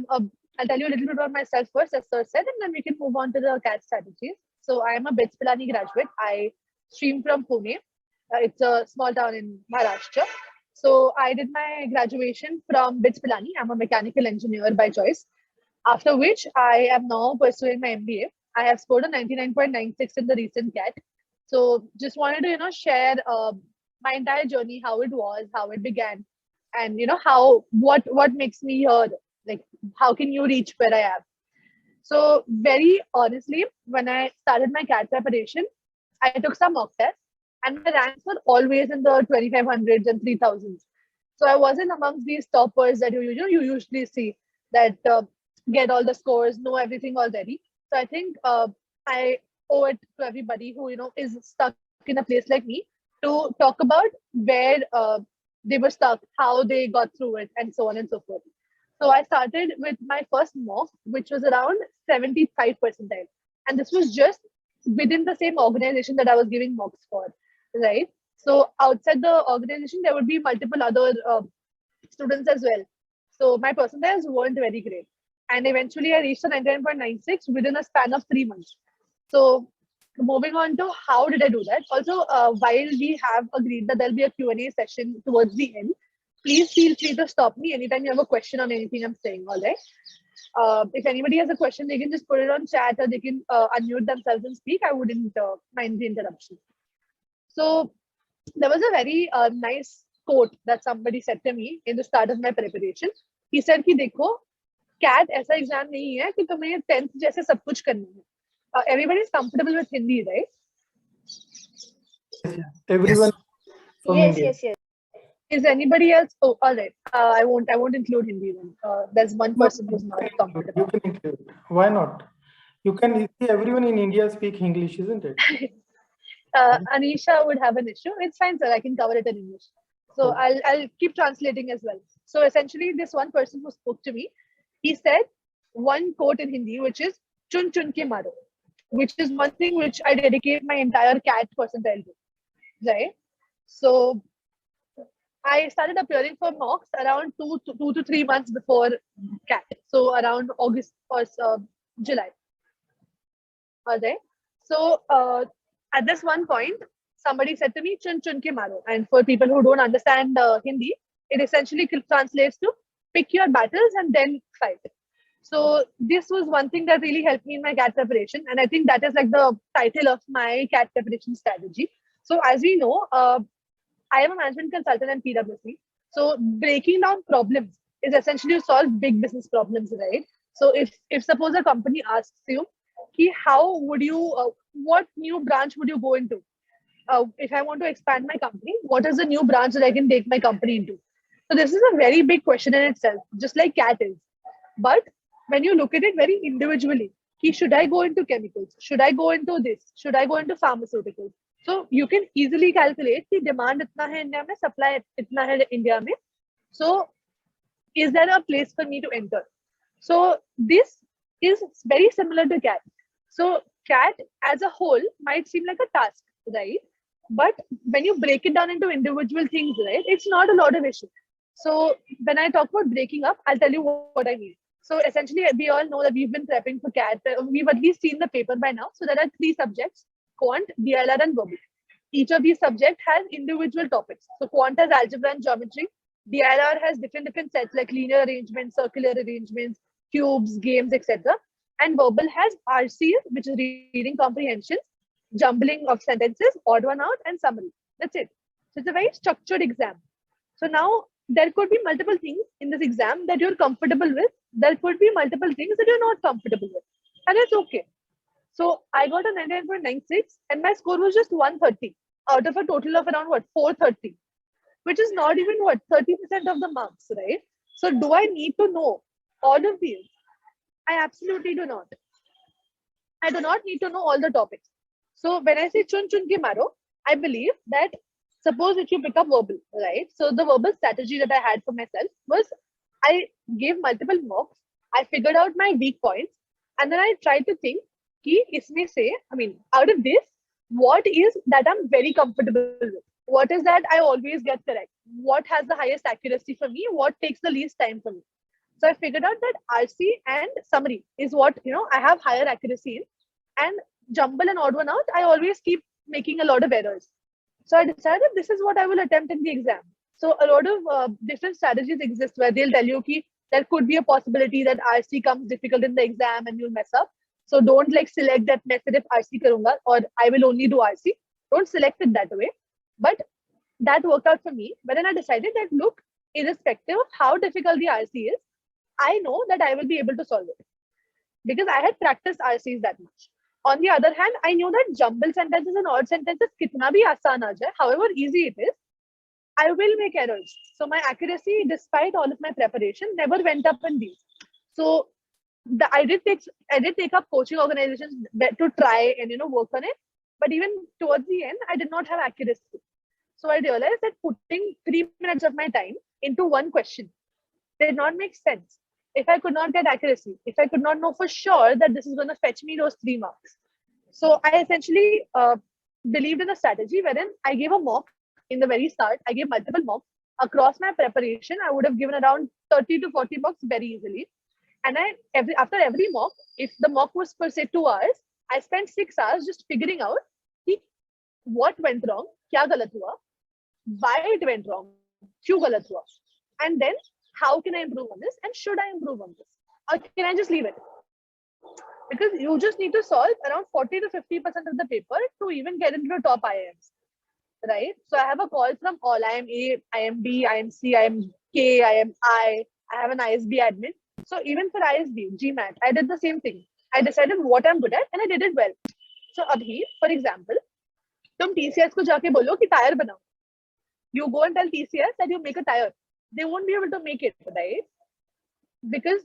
I'll tell you a little bit about myself first, as sir said, and then we can move on to the CAT strategies. So I am a BITS graduate. I stream from Pune. It's a small town in Maharashtra. So I did my graduation from BITS. I'm a mechanical engineer by choice. After which I am now pursuing my MBA. I have scored a 99.96 in the recent CAT. So just wanted to, share my entire journey, how it was, how it began, and what makes me here. Like, how can you reach where I am? So very honestly, when I started my CAT preparation, I took some mock tests, and my ranks were always in the 2500s and 3000s. So I wasn't amongst these toppers that you usually see that get all the scores, know everything already. So I think I owe it to everybody who is stuck in a place like me to talk about where they were stuck, how they got through it, and so on and so forth. So I started with my first mock, which was around 75 percentile, and this was just within the same organization that I was giving mocks for, right? So outside the organization, there would be multiple other students as well. So my percentiles weren't very great. And eventually I reached a 99.96 within a span of 3 months. So moving on to how did I do that? Also, while we have agreed that there'll be a Q&A session towards the end, please feel free to stop me anytime you have a question on anything I'm saying, all right? If anybody has a question, they can just put it on chat or they can unmute themselves and speak. I wouldn't mind the interruption. So there was a very nice quote that somebody said to me in the start of my preparation. He said कि देखो, CAT ऐसा exam नहीं है कि तुम्हें 10th जैसे सब कुछ करना है. Everybody is comfortable with Hindi, right? Everyone from India. Yes. Is anybody else? Oh, all right. I won't include Hindi then. There's one person who's not comfortable. You can include. Why not? You can see everyone in India speak English, isn't it? Anisha would have an issue. It's fine, sir. I can cover it in English. So I'll keep translating as well. So essentially, this one person who spoke to me, he said one quote in Hindi, which is "Chun chun ke maro," which is one thing which I dedicate my entire CAT percentile to. Right. So I started appearing for mocks around 2 to 3 months before CAT. So around August or July. All right. So at this one point, somebody said to me, "Chun chun ke maro." And for people who don't understand Hindi, it essentially translates to pick your battles and then fight. So this was one thing that really helped me in my CAT preparation. And I think that is like the title of my CAT preparation strategy. So as we know, I am a management consultant and PwC. So breaking down problems is essentially to solve big business problems, right? So if suppose a company asks you, how would you, what new branch would you go into? If I want to expand my company, what is the new branch that I can take my company into? So this is a very big question in itself, just like CAT is. But when you look at it very individually, should I go into chemicals? Should I go into this? Should I go into pharmaceuticals? So you can easily calculate the demand itna hai India mein, supply itna hai India mein. So is there a place for me to enter? So this is very similar to CAT. So CAT as a whole might seem like a task, right? But when you break it down into individual things, right, it's not a lot of issue. So when I talk about breaking up, I'll tell you what I mean. So essentially, we all know that we've been prepping for CAT. We've at least seen the paper by now. So there are 3 subjects: Quant, DLR, and Verbal. Each of these subjects has individual topics. So Quant has algebra and geometry. DLR has different sets like linear arrangements, circular arrangements, cubes, games, etc. And Verbal has RCs, which is reading comprehension, jumbling of sentences, odd one out, and summary. That's it. So it's a very structured exam. So now there could be multiple things in this exam that you're comfortable with. There could be multiple things that you're not comfortable with. And it's okay. So I got a 99.96 and my score was just 130 out of a total of around 430, which is not even 30% of the marks, right? So do I need to know all of these? I absolutely do not. I do not need to know all the topics. So when I say chun chun ke maro, I believe that suppose if you pick up Verbal, right? So the Verbal strategy that I had for myself was I gave multiple mocks. I figured out my weak points and then I tried to think out of this, what is that I'm very comfortable with? What is that I always get correct? What has the highest accuracy for me? What takes the least time for me? So I figured out that RC and summary is what, I have higher accuracy in. And jumble and odd one out, I always keep making a lot of errors. So I decided this is what I will attempt in the exam. So a lot of different strategies exist where they'll tell you that there could be a possibility that RC comes difficult in the exam and you'll mess up. So don't like select that method if RC karunga or I will only do RC. Don't select it that way. But that worked out for me. But then I decided that look, irrespective of how difficult the RC is, I know that I will be able to solve it because I had practiced RCs that much. On the other hand, I knew that jumble sentences and odd sentences kitna bhi aasan aa jaye, however easy it is, I will make errors. So my accuracy, despite all of my preparation, never went up in these. So I did take up coaching organizations to try and work on it. But even towards the end, I did not have accuracy. So I realized that putting 3 minutes of my time into one question did not make sense. If I could not get accuracy, if I could not know for sure that this is going to fetch me those 3 marks. So I essentially believed in a strategy wherein I gave a mock in the very start. I gave multiple mocks. Across my preparation, I would have given around 30 to 40 mocks very easily. And after every mock, if the mock was per se 2 hours, I spent 6 hours just figuring out what went wrong, kya galat hua, why it went wrong, kyun galat hua, and then how can I improve on this and should I improve on this or can I just leave it? Because you just need to solve around 40 to 50% of the paper to even get into the top IIMs, right? So I have a call from all. I am A, I am B, I am C, I am K, I am I have an ISB admin. So even for ISB, GMAT, I did the same thing. I decided what I'm good at and I did it well. So abhi, for example, tum TCS ko jaake bolo ki tire banao. You go and tell TCS that you make a tire. They won't be able to make it, right? Because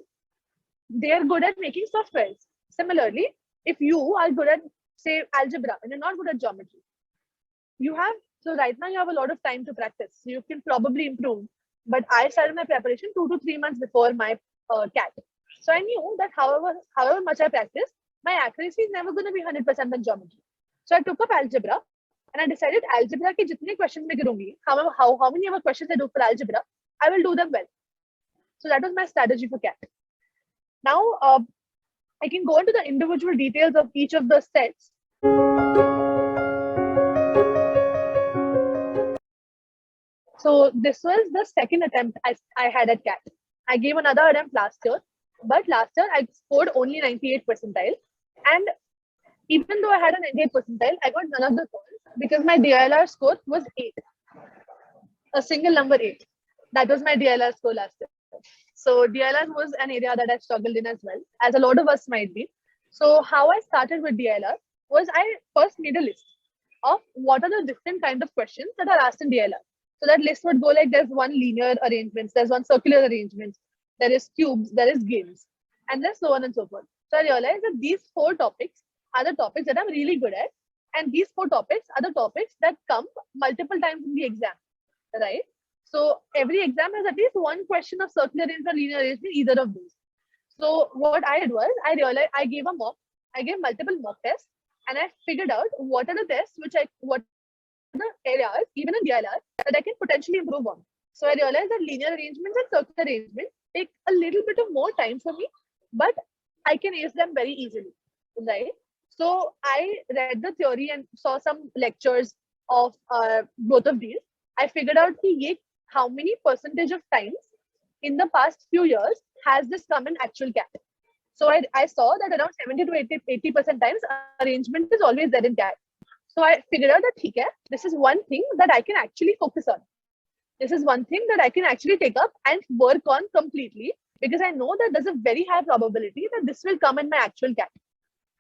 they are good at making softwares. Similarly, if you are good at, say, algebra and you're not good at geometry, so right now you have a lot of time to practice. So you can probably improve. But I started my preparation 2 to 3 months before my CAT. So I knew that however much I practice, my accuracy is never going to be 100% in geometry. So I took up algebra and I decided algebra ke jitne questions mein karungi, how many ever questions I do for algebra, I will do them well. So that was my strategy for CAT. Now, I can go into the individual details of each of the sets. So this was the second attempt I had at CAT. I gave another attempt last year, but last year I scored only 98 percentile. And even though I had a 98 percentile, I got none of the calls because my DLR score was 8. A single number 8. That was my DLR score last year. So DLR was an area that I struggled in as well, as a lot of us might be. So how I started with DLR was I first made a list of what are the different kind of questions that are asked in DLR. So that list would go like there's one linear arrangements, there's one circular arrangements, there is cubes, there is games, and then so on and so forth. So I realized that these 4 topics are the topics that I'm really good at. And these 4 topics are the topics that come multiple times in the exam, right? So every exam has at least one question of circular arrangement or linear arrangement, either of these. So what I did was I realized I gave multiple mock tests and I figured out what are the tests what are the areas, even in DLR, that I can potentially improve on. So I realized that linear arrangements and circular arrangements take a little bit of more time for me, but I can ace them very easily, right? So I read the theory and saw some lectures of both of these. I figured out how many percentage of times in the past few years has this come in actual CAT. So I saw that around 70 to 80% times arrangement is always there in CAT. So I figured out that this is one thing that I can actually focus on. This is one thing that I can actually take up and work on completely because I know that there's a very high probability that this will come in my actual CAT.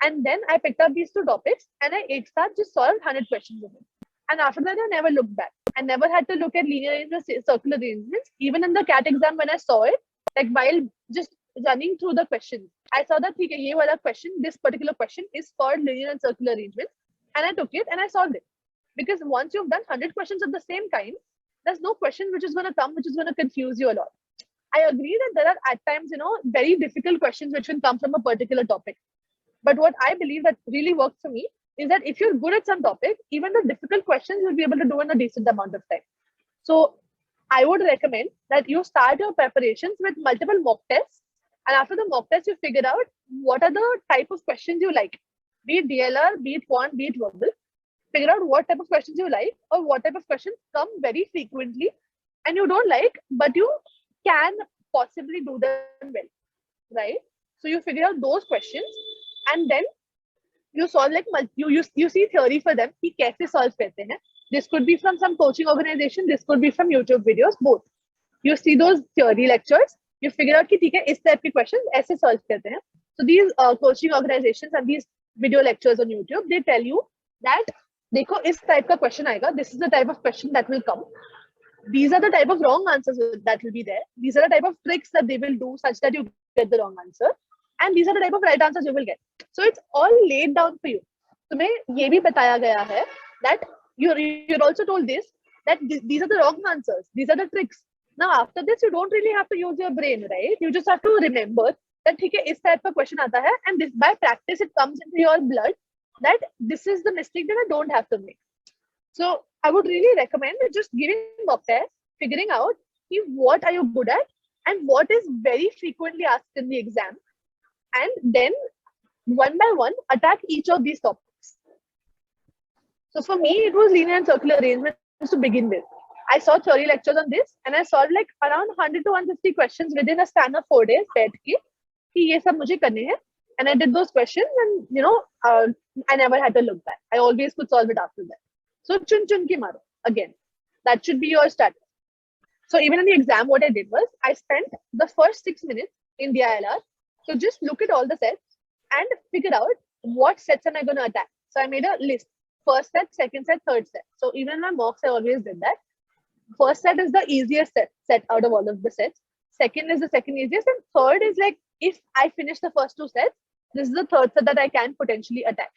And then I picked up these 2 topics and I just solved 100 questions with it. And after that, I never looked back. I never had to look at linear arrangements, circular arrangements. Even in the CAT exam, when I saw it, like while just running through the questions, I saw that this particular question is for linear and circular arrangements. And I took it and I solved it. Because once you've done 100 questions of the same kind, there's no question which is going to come, which is going to confuse you a lot. I agree that there are at times, very difficult questions which will come from a particular topic. But what I believe that really works for me is that if you're good at some topic, even the difficult questions you'll be able to do in a decent amount of time. So I would recommend that you start your preparations with multiple mock tests. And after the mock test, you figure out what are the type of questions you like. Be it DLR, be it quant, be it verbal. Figure out what type of questions you like or what type of questions come very frequently and you don't like, but you can possibly do them well, right? So you figure out those questions and then you solve like you see theory for them कि कैसे solve करते हैं. This could be from some coaching organization, this could be from YouTube videos, both. You see those theory lectures, you figure out कि ठीक है इस type के questions ऐसे solve करते हैं. So these coaching organizations and these video lectures on YouTube, they tell you that देखो इस type का question आएगा, this is the type of question that will come. These are the type of wrong answers that will be there. These are the type of tricks that they will do such that you get the wrong answer. And these are the type of right answers you will get. So it's all laid down for you. तुम्हें ये भी बताया गया है that you're also told this, that these are the wrong answers. These are the tricks. Now after this, you don't really have to use your brain, right? You just have to remember that ठीक है इस type का question आता है and this by practice it comes into your blood that this is the mistake that I don't have to make. So I would really recommend just giving mock test, figuring out what are you good at and what is very frequently asked in the exam, and then one by one attack each of these topics. So for me, it was linear and circular arrangements to begin with. I saw theory lectures on this and I solved like around 100 to 150 questions within a span of 4 days. बैठ के कि ये सब मुझे करने हैं, and I did those questions and I never had to look back. I always could solve it after that. So chun chun ki maro again. That should be your strategy. So even in the exam, what I did was I spent the first 6 minutes in the ILR. So just look at all the sets and figure out what sets am I going to attack. So I made a list. First set, second set, third set. So even in my mocks, I always did that. First set is the easiest set out of all of the sets. Second is the second easiest. And third is like, if I finish the first 2 sets, this is the third set that I can potentially attack.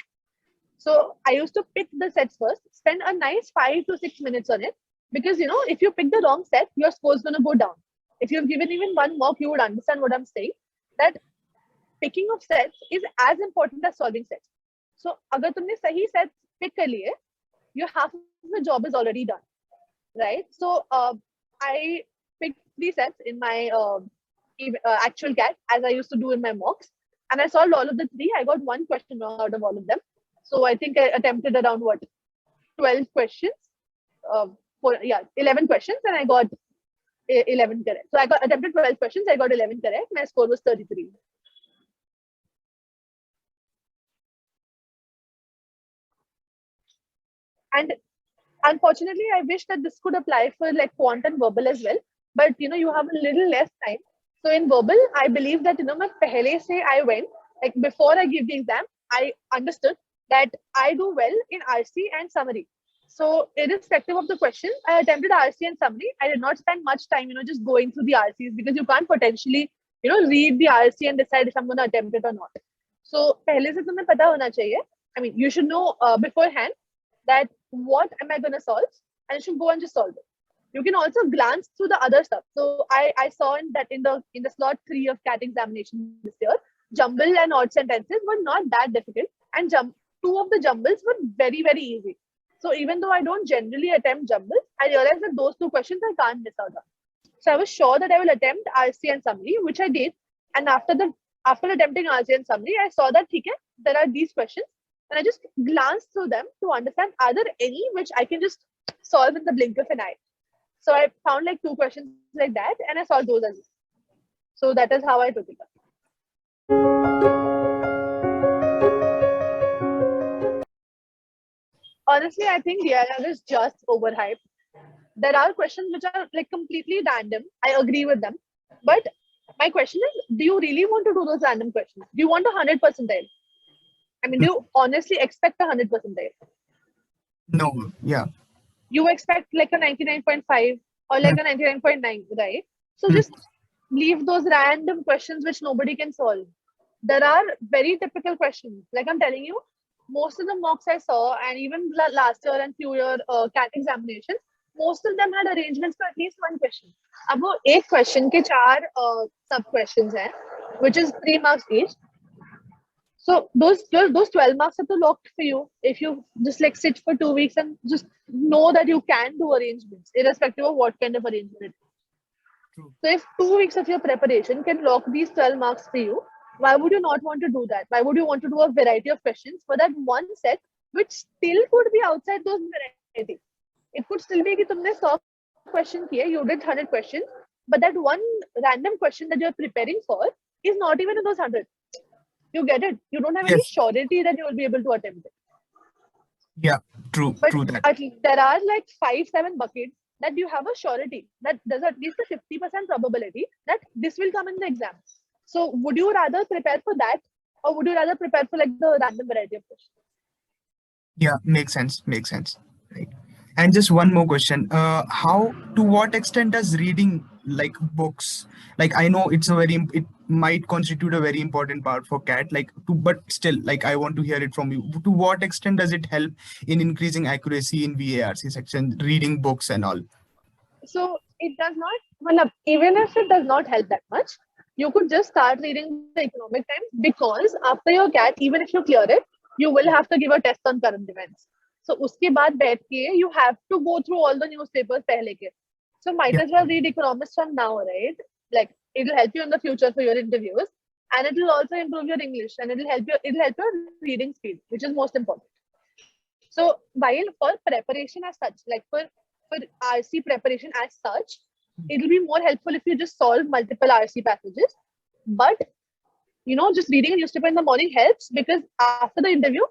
So I used to pick the sets first, spend a nice 5 to 6 minutes on it. Because, if you pick the wrong set, your score is going to go down. If you've given even one mock, you would understand what I'm saying. That picking of sets is as important as solving sets. So, agar tumne sahi sets pick kar liye, your half of the job is already done, right? So, I picked 3 sets in my actual CAT, as I used to do in my mocks, and I solved all of the 3. I got 1 question wrong out of all of them. So, I think I attempted around 12 questions. 11 questions, and I got 11 correct. So I attempted 12 questions, I got 11 correct. My score was 33. And unfortunately, I wish that this could apply for like quant and verbal as well. But you have a little less time. So in verbal, I believe that my pehle se I went, like before I give the exam, I understood that I do well in RC and summary. So irrespective of the question, I attempted RC and summary. I did not spend much time, just going through the RCs, because you can't potentially, read the RC and decide if I'm going to attempt it or not. So pehle se tumhe pata hona chahiye. I mean, you should know beforehand that what am I going to solve, and you should go and just solve it. You can also glance through the other stuff. So I saw that in the slot 3 of CAT examination this year, jumble and odd sentences were not that difficult, and 2 of the jumbles were very, very easy. So even though I don't generally attempt jumbles, I realized that those 2 questions I can't miss out on. So I was sure that I will attempt RC and summary, which I did. And after attempting RC and summary, I saw that there are these questions, and I just glanced through them to understand are there any which I can just solve in the blink of an eye. So I found like 2 questions like that, and I solved those as well. So that is how I took it up. Honestly, I think DIR is just overhyped. There are questions which are like completely random. I agree with them. But my question is, do you really want to do those random questions? Do you want 100 percentile? I mean, do you honestly expect 100 percentile? No, yeah. You expect like a 99.5 or like a 99.9, right? So just leave those random questions which nobody can solve. There are very typical questions. Like I'm telling you, most of the mocks I saw, and even last year and few year CAT examinations, most of them had arrangements for at least 1 question. अब वो एक question के 4 sub questions हैं, which is 3 marks each. So those 12 marks are locked for you if you just like sit for 2 weeks and just know that you can do arrangements, irrespective of what kind of arrangement it is. True. So if 2 weeks of your preparation can lock these 12 marks for you, why would you not want to do that? Why would you want to do a variety of questions for that one set, which still could be outside those variety? It could still be that तुमने 100 question किए, you did 100 questions, but that one random question that you're preparing for is not even in those 100. You get it? You don't have any Yes. surety that you will be able to attempt it. Yeah. True. But True that. at least there are like 5-7 buckets that you have a surety that there's at least a 50% probability that this will come in the exam. So would you rather prepare for that, or would you rather prepare for like the random variety of questions? Yeah. Makes sense. Makes sense. Right. And just one more question. To what extent does reading like books, like I know it might constitute a very important part for CAT, but still, like I want to hear it from you. To what extent does it help in increasing accuracy in VARC section, reading books and all? So it does not, well, even if it does not help that much, you could just start reading the economic times, because after your CAT, even if you clear it, you will have to give a test on current events. So uske baad बैठ के you have to go through all the newspapers पहले के. So might Yeah. as well read economics from now, right? Like it'll help you in the future for your interviews, and it will also improve your English, and it'll help your reading speed, which is most important. So while for preparation as such, like for RC preparation as such, it'll be more helpful if you just solve multiple RC passages. But just reading a newspaper in the morning helps, because after the interview,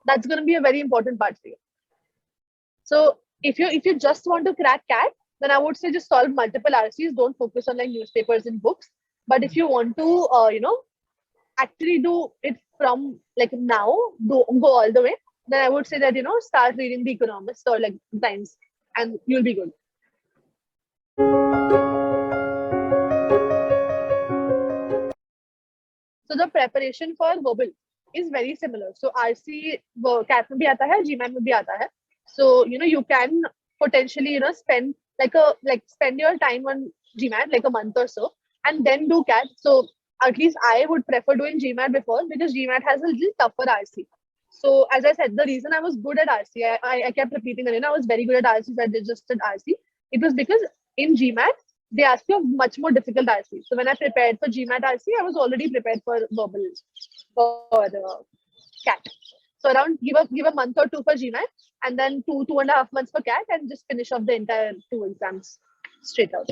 that's going to be a very important part for you. So if you just want to crack CAT, then I would say just solve multiple RCs. Don't focus on like newspapers and books. But if you want to, actually do it from like now, go all the way, then I would say that start reading the Economist or like Times, and you'll be good. So the preparation for verbal is very similar. So RC CAT में भी आता है, GMAT में भी आता है. So you can potentially spend spend your time on GMAT like a month or so, and then do CAT. So at least I would prefer doing GMAT before, because GMAT has a little tougher RC. So as I said, the reason I was good at RC, I kept repeating that I was very good at RC, so I just did RC. It was because in GMAT they ask you a much more difficult RC. So when I prepared for GMAT RC, I was already prepared for verbal for CAT. So around give a month or two for GMAT, and then 2.5 months for CAT, and just finish off the entire 2 exams straight out.